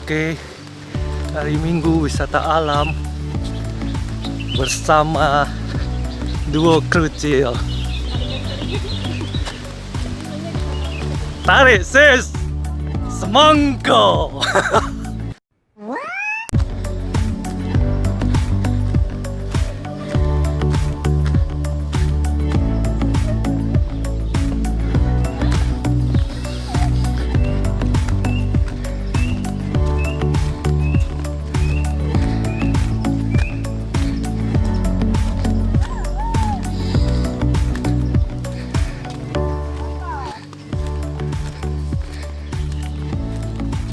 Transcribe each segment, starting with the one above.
Oke, hari Minggu wisata alam bersama duo krucil. Tarik sis, semoga.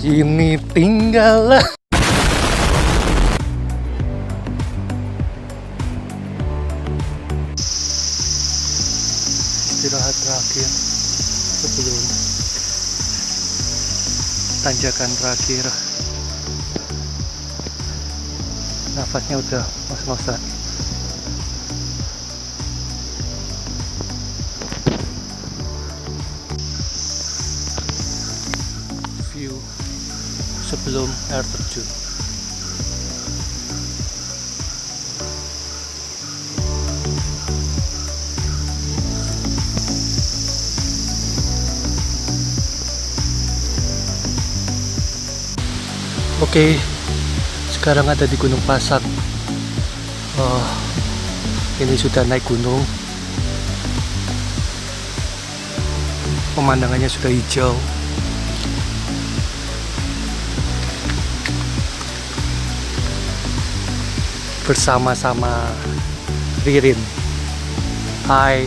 Kini tinggal istirahat terakhir sebelum tanjakan terakhir. Nafasnya udah ngos-ngosan. View sebelum air terjun. Oke, sekarang ada di Gunung Pasak. Ini sudah naik gunung. Pemandangannya sudah hijau. Bersama-sama Ririn. Hai.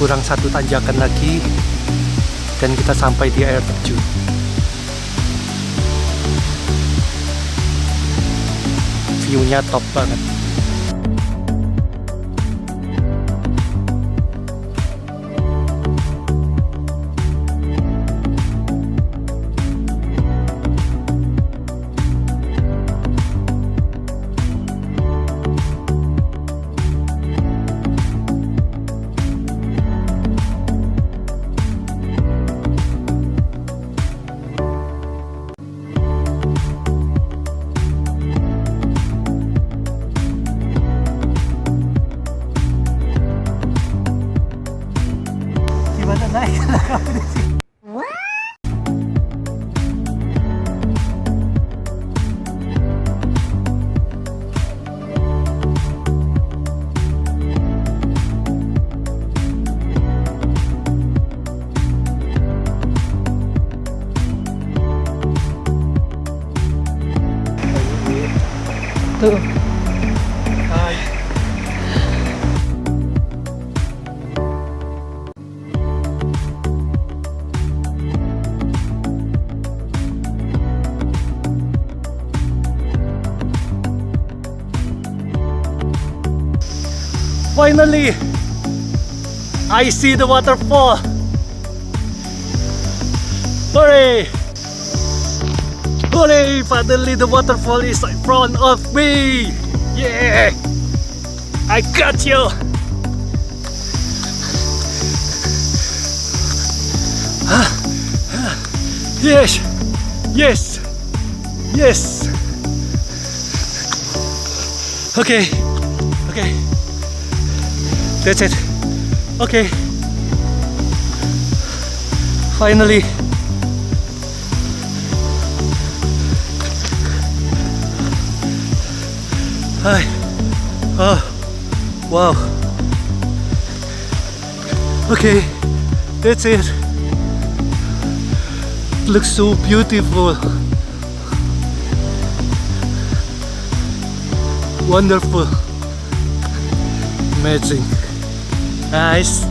Kurang satu tanjakan lagi dan kita sampai di air terjun. View-nya top banget. Gimana naik kamu di sini? Tuh. Hai. Finally, I see the waterfall. Hooray! Hooray! Finally, the waterfall is in front of me. Yeah! I got you. Yes! Yes! Yes! Okay. Okay. That's it. Okay. Finally. Hi. Oh. Wow. Okay. That's it. Looks so beautiful. Wonderful. Amazing. Nice.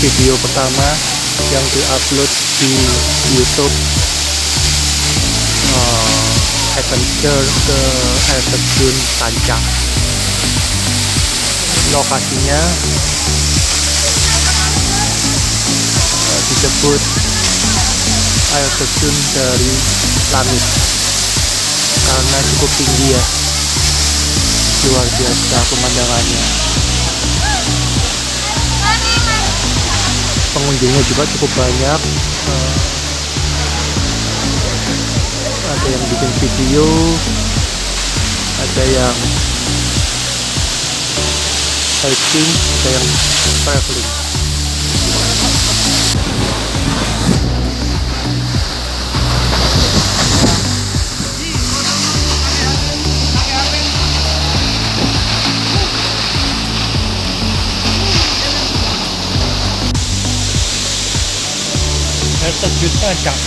video pertama yang diupload di YouTube. Adventure ke air terjun Tancak. Lokasinya disebut air terjun dari langit karena cukup tinggi ya, luar biasa pemandangannya. Pengunjungnya juga cukup banyak. Ada yang bikin video, ada yang hiking, ada yang traveling. Air terjun Tancak.